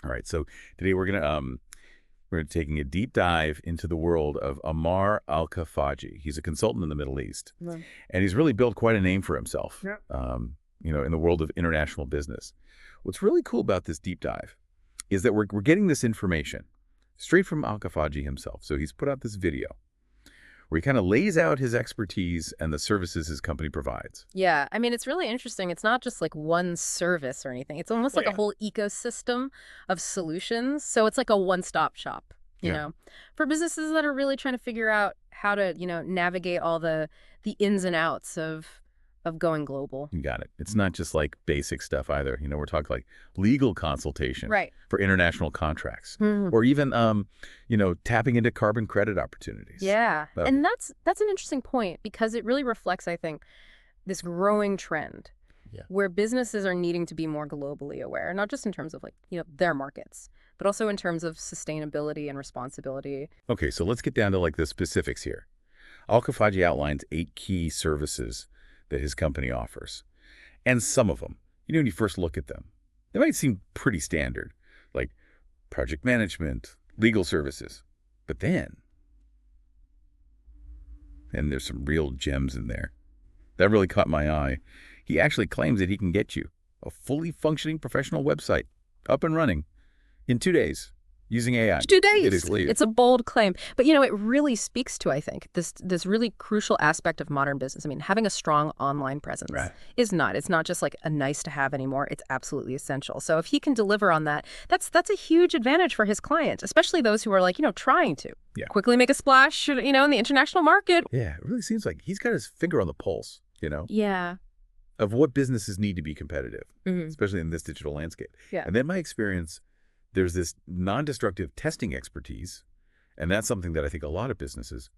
All right, so today we're taking a deep dive into the world of Amar Al-Khafaji. He's a consultant in the Middle East, Right. and he's really built quite a name for himself. Yeah. In the world of international business. What's really cool about this deep dive is that we're getting this information straight from Al-Khafaji himself. So he's put out this video where he kind of lays out his expertise and the services his company provides. Yeah, I mean, it's really interesting. It's not just like one service or anything. It's almost like a whole ecosystem of solutions. So it's like a one-stop shop, you know, for businesses that are really trying to figure out how to, navigate all the ins and outs of going global. You got it. It's not just like basic stuff either. We're talking like legal consultation for international contracts, or even, tapping into carbon credit opportunities. Yeah, and that's an interesting point because it really reflects, I think, this growing trend where businesses are needing to be more globally aware, not just in terms of their markets, but also in terms of sustainability and responsibility. Okay, so let's get down to like the specifics here. Al-Khafaji outlines 8 key services that his company offers. And some of them, when you first look at them, they might seem pretty standard, like project management, legal services. But then there's some real gems in there. That really caught my eye. He actually claims that he can get you a fully functioning professional website up and running in 2 days. Using AI. 2 days. It is legal. It's a bold claim. But, it really speaks to, I think, this really crucial aspect of modern business. I mean, having a strong online presence is not. It's not just like a nice to have anymore. It's absolutely essential. So if he can deliver on that, that's a huge advantage for his clients, especially those who are trying to quickly make a splash, in the international market. Yeah, it really seems like he's got his finger on the pulse, Yeah. of what businesses need to be competitive, especially in this digital landscape. Yeah. And then my experience, there's this non-destructive testing expertise, and that's something that I think a lot of businesses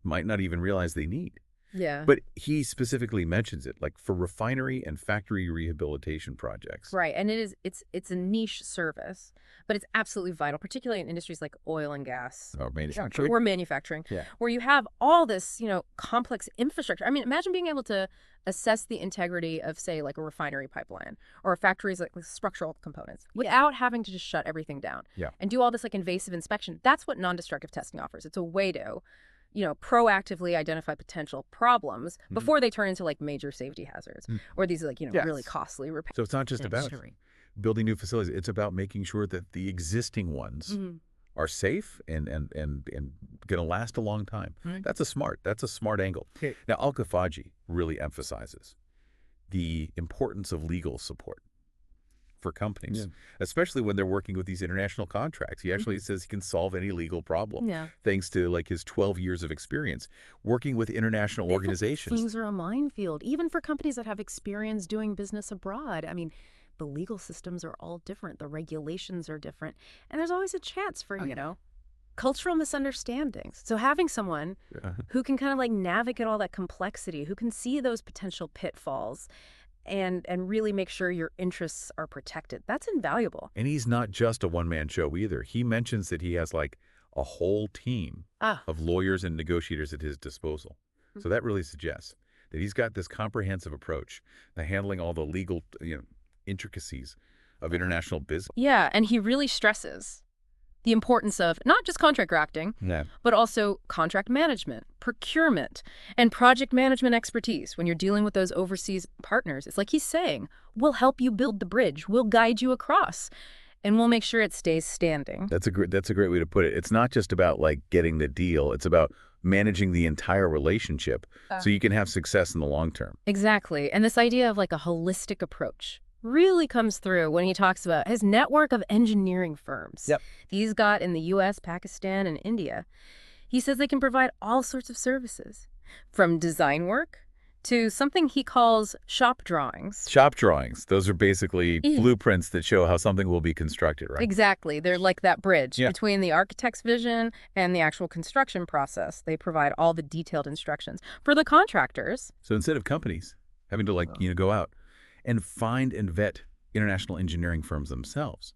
might not even realize they need. Yeah. But he specifically mentions it, like for refinery and factory rehabilitation projects. Right, and it's a niche service, but it's absolutely vital, particularly in industries like oil and gas. Or manufacturing. Or manufacturing, where you have all this, complex infrastructure. I mean, imagine being able to assess the integrity of, say, like a refinery pipeline or a factory's like structural components without having to just shut everything down and do all this like invasive inspection. That's what non-destructive testing offers. It's a way to proactively identify potential problems before they turn into like major safety hazards or these like, really costly repairs. So it's not just about building new facilities. It's about making sure that the existing ones are safe and going to last a long time. That's a smart angle. Now, Al-Khafaji really emphasizes the importance of legal support for companies, especially when they're working with these international contracts. He actually says he can solve any legal problem thanks to like his 12 years of experience working with international organizations. Things are a minefield, even for companies that have experience doing business abroad. I mean, the legal systems are all different. The regulations are different. And there's always a chance for, cultural misunderstandings. So having someone who can kind of like navigate all that complexity, who can see those potential pitfalls and really make sure your interests are protected, that's invaluable. And he's not just a one-man show either. He mentions that he has like a whole team of lawyers and negotiators at his disposal. So that really suggests that he's got this comprehensive approach to handling all the legal, intricacies of international business. Yeah, and he really stresses the importance of not just contract drafting, but also contract management, procurement, and project management expertise when you're dealing with those overseas partners. It's like he's saying, we'll help you build the bridge, we'll guide you across, and we'll make sure it stays standing. That's a great way to put it. It's not just about like getting the deal. It's about managing the entire relationship so you can have success in the long term. Exactly. And this idea of like a holistic approach really comes through when he talks about his network of engineering firms. These got in the U.S., Pakistan, and India. He says they can provide all sorts of services, from design work to something he calls shop drawings. Shop drawings. Those are basically blueprints that show how something will be constructed, right? Exactly. They're like that bridge between the architect's vision and the actual construction process. They provide all the detailed instructions for the contractors. So instead of companies having to like, go out and find and vet international engineering firms themselves,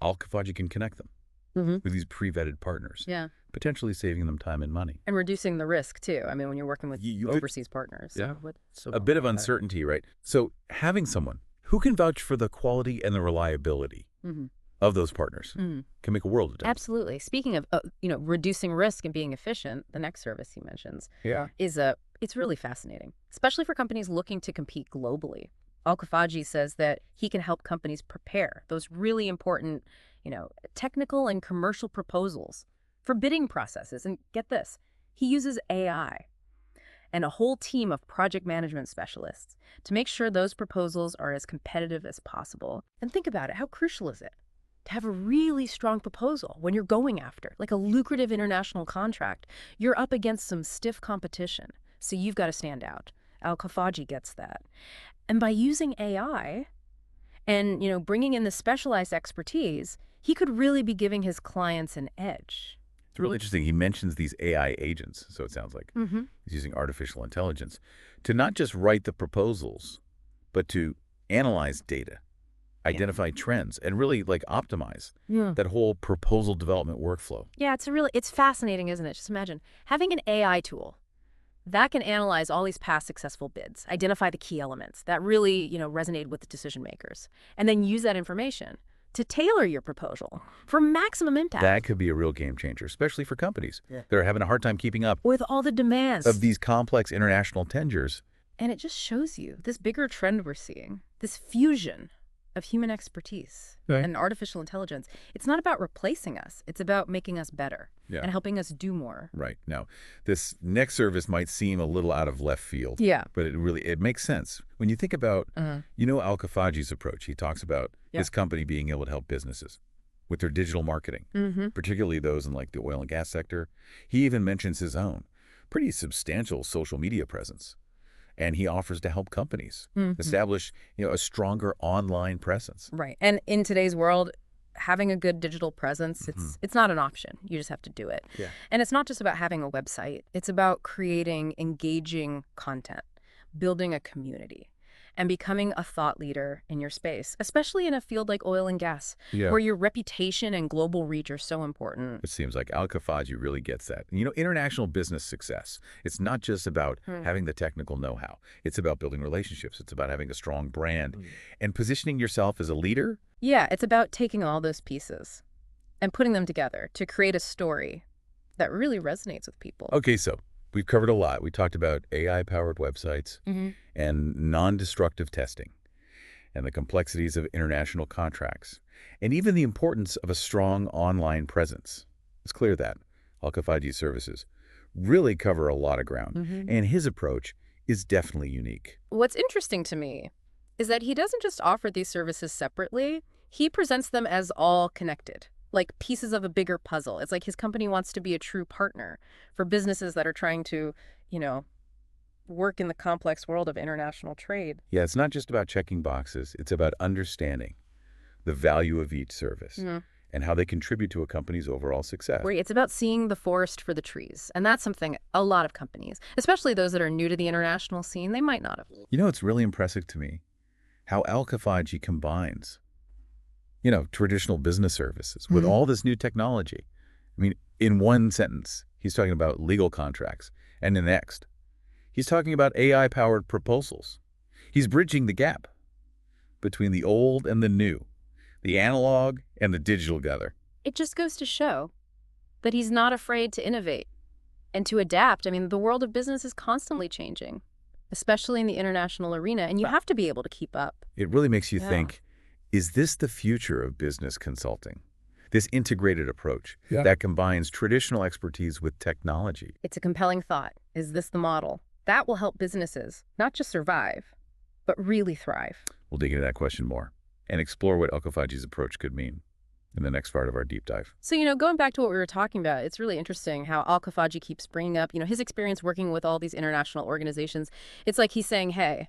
Al-Khafaji can connect them with these pre-vetted partners, potentially saving them time and money. And reducing the risk, too. I mean, when you're working with overseas partners. A bit of uncertainty, right? So having someone who can vouch for the quality and the reliability of those partners can make a world of difference. Absolutely. Speaking of, reducing risk and being efficient, the next service he mentions it's really fascinating, especially for companies looking to compete globally. AlKhafaji says that he can help companies prepare those really important, technical and commercial proposals for bidding processes. And get this, he uses AI and a whole team of project management specialists to make sure those proposals are as competitive as possible. And think about it, how crucial is it to have a really strong proposal when you're going after, like a lucrative international contract? You're up against some stiff competition, so you've got to stand out. AlKhafaji gets that. And by using AI and, bringing in the specialized expertise, he could really be giving his clients an edge. It's really interesting. He mentions these AI agents, so it sounds like he's using artificial intelligence to not just write the proposals, but to analyze data, identify trends, and really optimize that whole proposal development workflow. Yeah, it's fascinating, isn't it? Just imagine having an AI tool that can analyze all these past successful bids, identify the key elements that really, resonate with the decision makers, and then use that information to tailor your proposal for maximum impact. That could be a real game changer, especially for companies that are having a hard time keeping up with all the demands of these complex international tenders. And it just shows you this bigger trend we're seeing, this fusion of human expertise and artificial intelligence. It's not about replacing us. It's about making us better and helping us do more. Right. Now, this next service might seem a little out of left field. But it makes sense. When you think about, AlKhafaji's approach, he talks about his company being able to help businesses with their digital marketing, particularly those in the oil and gas sector. He even mentions his own pretty substantial social media presence. And he offers to help companies establish, a stronger online presence. Right. And in today's world, having a good digital presence, it's not an option. You just have to do it. And it's not just about having a website. It's about creating engaging content, building a community, and becoming a thought leader in your space, especially in a field like oil and gas, where your reputation and global reach are so important. It seems like AlKhafaji really gets that. International business success, it's not just about having the technical know-how. It's about building relationships. It's about having a strong brand and positioning yourself as a leader. Yeah, it's about taking all those pieces and putting them together to create a story that really resonates with people. Okay, so we've covered a lot. We talked about AI-powered websites and non-destructive testing and the complexities of international contracts and even the importance of a strong online presence. It's clear that AlKhafaji's services really cover a lot of ground, and his approach is definitely unique. What's interesting to me is that he doesn't just offer these services separately. He presents them as all connected, like pieces of a bigger puzzle. It's like his company wants to be a true partner for businesses that are trying to, work in the complex world of international trade. Yeah, it's not just about checking boxes. It's about understanding the value of each service and how they contribute to a company's overall success. It's about seeing the forest for the trees. And that's something a lot of companies, especially those that are new to the international scene, they might not have. It's really impressive to me how AlKhafaji combines traditional business services with all this new technology. I mean, in one sentence, he's talking about legal contracts, and in the next, he's talking about AI-powered proposals. He's bridging the gap between the old and the new, the analog and the digital together. It just goes to show that he's not afraid to innovate and to adapt. I mean, the world of business is constantly changing, especially in the international arena, and you have to be able to keep up. It really makes you think, is this the future of business consulting? This integrated approach that combines traditional expertise with technology. It's a compelling thought. Is this the model? That will help businesses not just survive, but really thrive. We'll dig into that question more and explore what AlKhafaji's approach could mean in the next part of our deep dive. So, going back to what we were talking about, it's really interesting how AlKhafaji keeps bringing up, his experience working with all these international organizations. It's like he's saying, hey,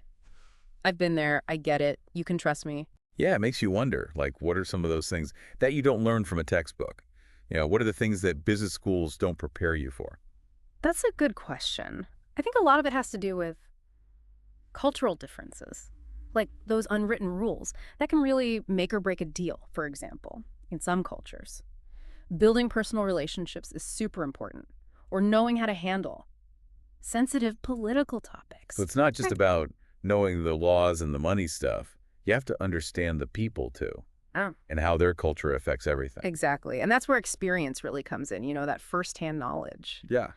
I've been there. I get it. You can trust me. Yeah, it makes you wonder, what are some of those things that you don't learn from a textbook? What are the things that business schools don't prepare you for? That's a good question. I think a lot of it has to do with cultural differences, like those unwritten rules that can really make or break a deal, for example, in some cultures. Building personal relationships is super important, or knowing how to handle sensitive political topics. So it's not just about knowing the laws and the money stuff. You have to understand the people, too. Oh. and how their culture affects everything. Exactly. And that's where experience really comes in, that firsthand knowledge Yeah.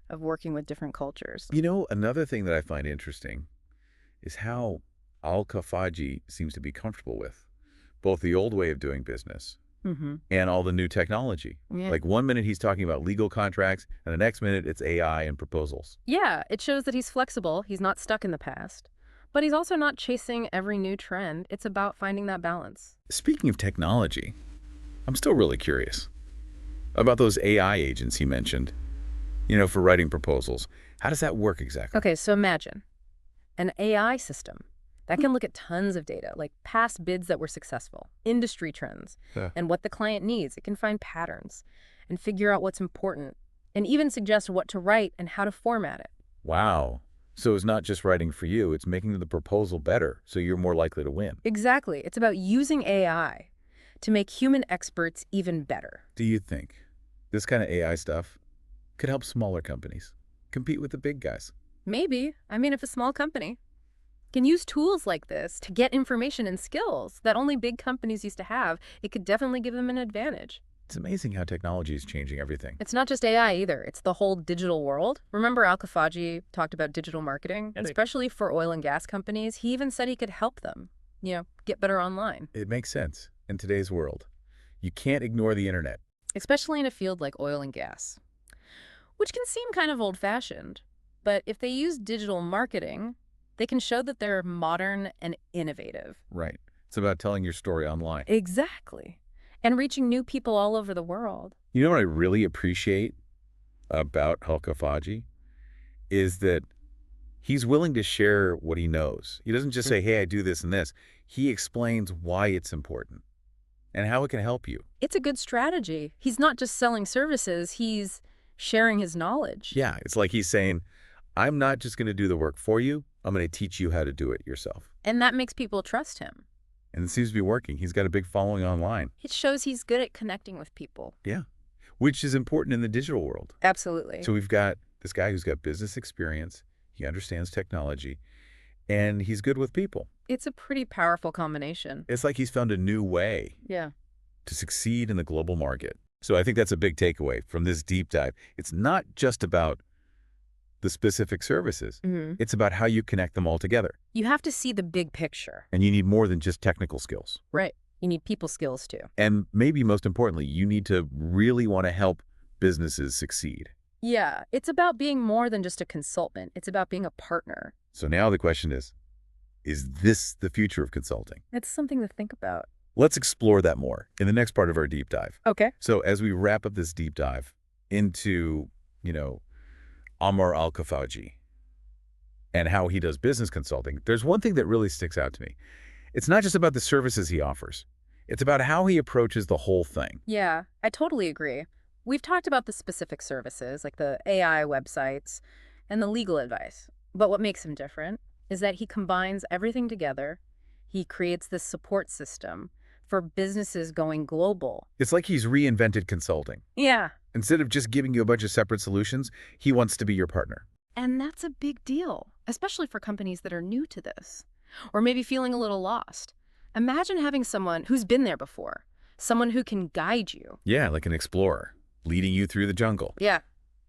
of working with different cultures. Another thing that I find interesting is how AlKhafaji seems to be comfortable with both the old way of doing business and all the new technology. Yeah. Like one minute he's talking about legal contracts, and the next minute it's AI and proposals. Yeah, it shows that he's flexible. He's not stuck in the past. But he's also not chasing every new trend. It's about finding that balance. Speaking of technology, I'm still really curious about those AI agents he mentioned, for writing proposals. How does that work exactly? Okay, so imagine an AI system that can look at tons of data, like past bids that were successful, industry trends, and what the client needs. It can find patterns and figure out what's important, and even suggest what to write and how to format it. Wow. So it's not just writing for you, it's making the proposal better, so you're more likely to win. Exactly. It's about using AI to make human experts even better. Do you think this kind of AI stuff could help smaller companies compete with the big guys? Maybe. If a small company can use tools like this to get information and skills that only big companies used to have, it could definitely give them an advantage. It's amazing how technology is changing everything. It's not just AI either. It's the whole digital world. Remember Al-Khafaji talked about digital marketing, especially for oil and gas companies. He even said he could help them, get better online. It makes sense in today's world. You can't ignore the internet. Especially in a field like oil and gas, which can seem kind of old-fashioned. But if they use digital marketing, they can show that they're modern and innovative. Right. It's about telling your story online. Exactly. And reaching new people all over the world. You know what I really appreciate about AlKhafaji is that he's willing to share what he knows. He doesn't just say, hey, I do this and this. He explains why it's important and how it can help you. It's a good strategy. He's not just selling services, he's sharing his knowledge. Yeah, it's like he's saying, I'm not just going to do the work for you. I'm going to teach you how to do it yourself. And that makes people trust him. And it seems to be working. He's got a big following online. It shows he's good at connecting with people. Yeah, which is important in the digital world. Absolutely. So we've got this guy who's got business experience. He understands technology, and he's good with people. It's a pretty powerful combination. It's like he's found a new way to succeed in the global market. So I think that's a big takeaway from this deep dive. It's not just about the specific services. It's about how you connect them all together. You have to see the big picture. And you need more than just technical skills. Right. You need people skills too. And maybe most importantly, you need to really want to help businesses succeed. Yeah, it's about being more than just a consultant. It's about being a partner. So now the question is this the future of consulting? It's something to think about. Let's explore that more in the next part of our deep dive. Okay. So as we wrap up this deep dive into, Amar Al-Khafaji and how he does business consulting, there's one thing that really sticks out to me. It's not just about the services he offers. It's about how he approaches the whole thing. Yeah, I totally agree. We've talked about the specific services, like the AI websites and the legal advice. But what makes him different is that he combines everything together. He creates this support system for businesses going global. It's like he's reinvented consulting. Yeah. Instead of just giving you a bunch of separate solutions, he wants to be your partner. And that's a big deal, especially for companies that are new to this, or maybe feeling a little lost. Imagine having someone who's been there before, someone who can guide you. Yeah, like an explorer, leading you through the jungle. Yeah.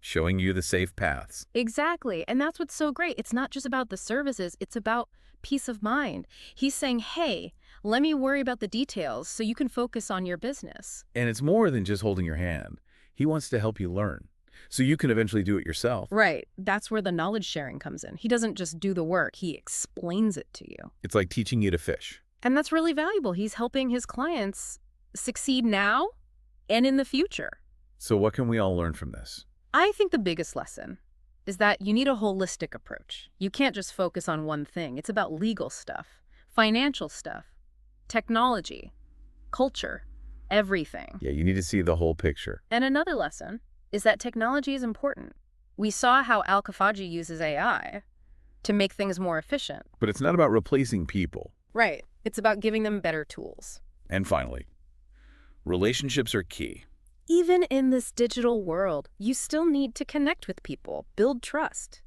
Showing you the safe paths. Exactly. And that's what's so great. It's not just about the services, it's about peace of mind. He's saying, hey, let me worry about the details so you can focus on your business. And it's more than just holding your hand. He wants to help you learn, so you can eventually do it yourself. Right. That's where the knowledge sharing comes in. He doesn't just do the work, he explains it to you. It's like teaching you to fish. And that's really valuable. He's helping his clients succeed now and in the future. So what can we all learn from this? I think the biggest lesson is that you need a holistic approach. You can't just focus on one thing. It's about legal stuff, financial stuff, technology, culture, everything. Yeah, you need to see the whole picture. And another lesson is that technology is important. We saw how Al-Khafaji uses AI to make things more efficient. But it's not about replacing people. Right. It's about giving them better tools. And finally, relationships are key. Even in this digital world, you still need to connect with people, build trust,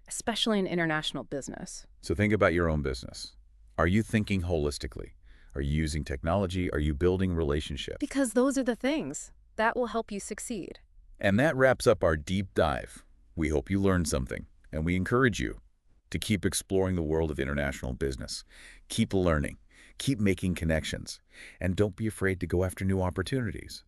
especially in international business. So think about your own business. Are you thinking holistically? Are you using technology? Are you building relationships? Because those are the things that will help you succeed. And that wraps up our deep dive. We hope you learned something, and we encourage you to keep exploring the world of international business. Keep learning, keep making connections, and don't be afraid to go after new opportunities.